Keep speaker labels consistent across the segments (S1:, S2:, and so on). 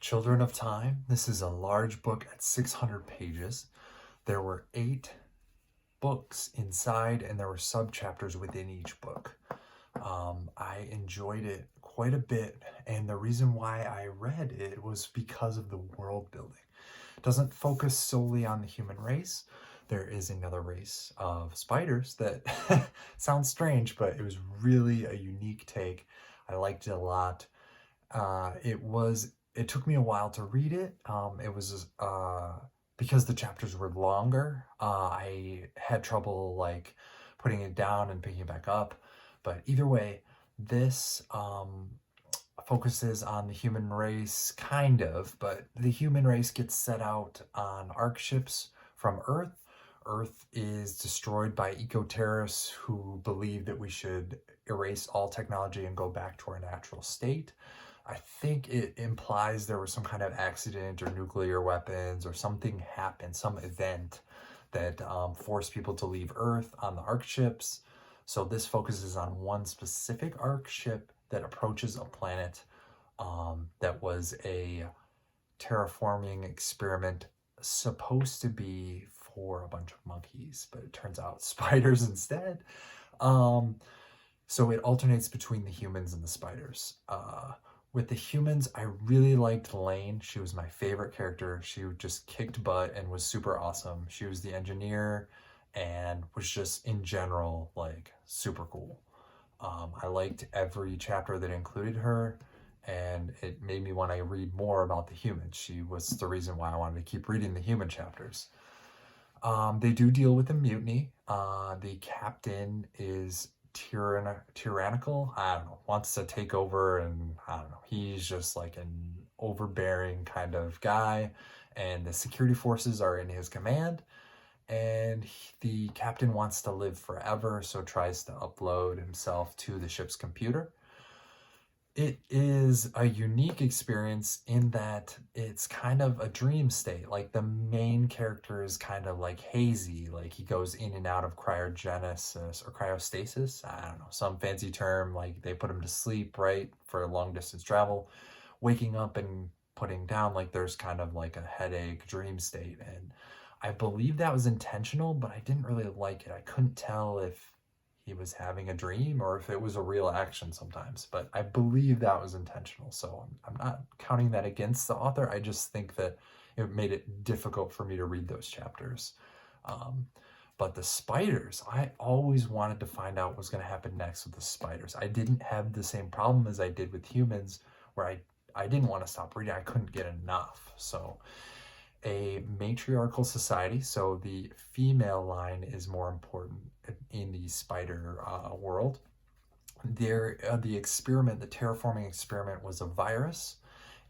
S1: Children of Time. This is a large book at 600 pages. There were 8 books inside, and there were sub-chapters within each book. I enjoyed it quite a bit, and the reason why I read it was because of the world building. It doesn't focus solely on the human race. There is another race of spiders that sounds strange, but it was really a unique take. I liked it a lot. It took me a while to read it. It was because the chapters were longer. I had trouble like putting it down and picking it back up. But either way, this focuses on the human race, kind of, but the human race gets set out on ARC ships from Earth. Earth is destroyed by eco-terrorists who believe that we should erase all technology and go back to our natural state. I think it implies there was some kind of accident or nuclear weapons or something happened, some event that forced people to leave Earth on the ARC ships. So this focuses on one specific ARC ship that approaches a planet that was a terraforming experiment supposed to be for a bunch of monkeys, but it turns out spiders instead. So it alternates between the humans and the spiders. With the humans, I really liked Lane. She was my favorite character. She just kicked butt and was super awesome. She was the engineer and was just in general like super cool. I liked every chapter that included her, and it made me want to read more about the humans. She was the reason why I wanted to keep reading the human chapters. They do deal with a mutiny. The captain is tyrannical. I don't know, wants to take over, and I don't know. He's just like an overbearing kind of guy, and the security forces are in his command. And the captain wants to live forever, so tries to upload himself to the ship's computer. It is a unique experience in that it's kind of a dream state. Like the main character is kind of like hazy, like he goes in and out of cryogenesis or cryostasis. I don't know, some fancy term, like they put him to sleep, right, for long distance travel, waking up and putting down, like there's kind of like a headache dream state. And I believe that was intentional, but I didn't really like it. I couldn't tell if he was having a dream or if it was a real action sometimes, but I believe that was intentional. So I'm not counting that against the author. I just think that it made it difficult for me to read those chapters. But the spiders, I always wanted to find out what was going to happen next with the spiders. I didn't have the same problem as I did with humans, where I didn't want to stop reading. I couldn't get enough. So a matriarchal society, so the female line is more important in the spider world. The experiment, the terraforming experiment, was a virus,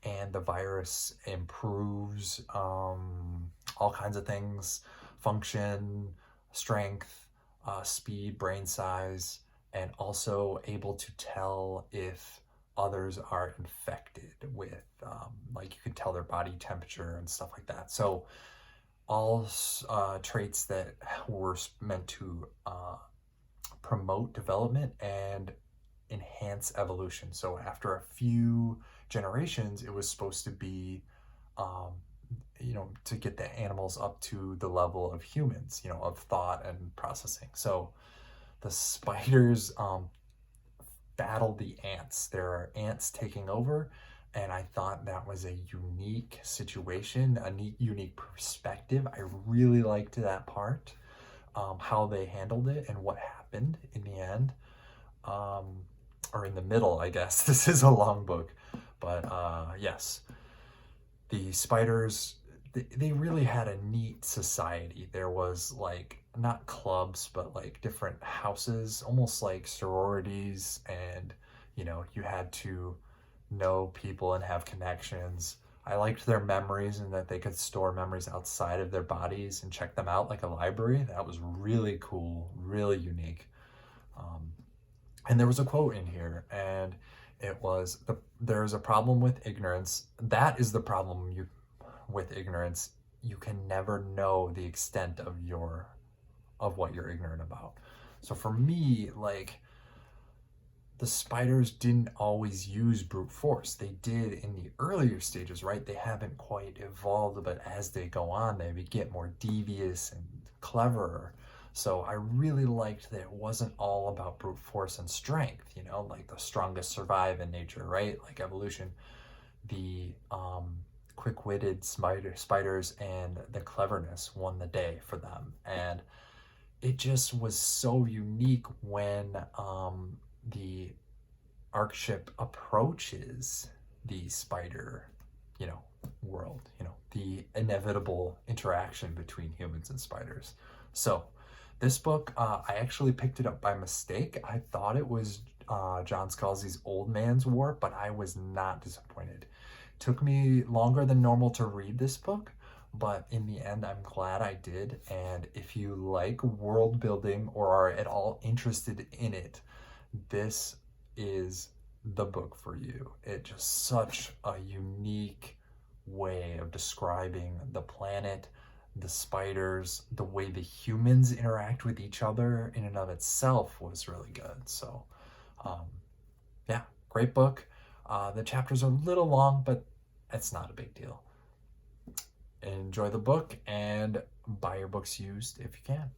S1: and the virus improves all kinds of things: function, strength, speed, brain size, and also able to tell if others are infected with, like you could tell their body temperature and stuff like that. So all traits that were meant to promote development and enhance evolution. So after a few generations, it was supposed to be, to get the animals up to the level of humans, of thought and processing. So the spiders battle the ants. There are ants taking over, and I thought that was a unique situation, a neat, unique perspective. I really liked that part, how they handled it and what happened in the end, or in the middle, I guess. This is a long book, but yes, the spiders, they really had a neat society. There was like not clubs, but like different houses, almost like sororities, and you had to know people and have connections. I liked their memories and that they could store memories outside of their bodies and check them out like a library. That was really cool, really unique. And there was a quote in here, and it was, there's a problem with ignorance. That is the problem with ignorance. You can never know the extent of what you're ignorant about. So for me, like, the spiders didn't always use brute force. They did in the earlier stages, right? They haven't quite evolved, but as they go on, they get more devious and cleverer. So I really liked that it wasn't all about brute force and strength, you know, like the strongest survive in nature, right? Like evolution. The quick-witted spiders and the cleverness won the day for them. And it just was so unique when the Ark ship approaches the spider, you know, world, you know, the inevitable interaction between humans and spiders. So this book, I actually picked it up by mistake. I thought it was John Scalzi's Old Man's War, but I was not disappointed. It took me longer than normal to read this book, but in the end, I'm glad I did. And if you like world building or are at all interested in it, this is the book for you. It's just such a unique way of describing the planet, the spiders, the way the humans interact with each other in and of itself was really good. So, um, yeah, great book. The chapters are a little long, but it's not a big deal. Enjoy the book and buy your books used if you can.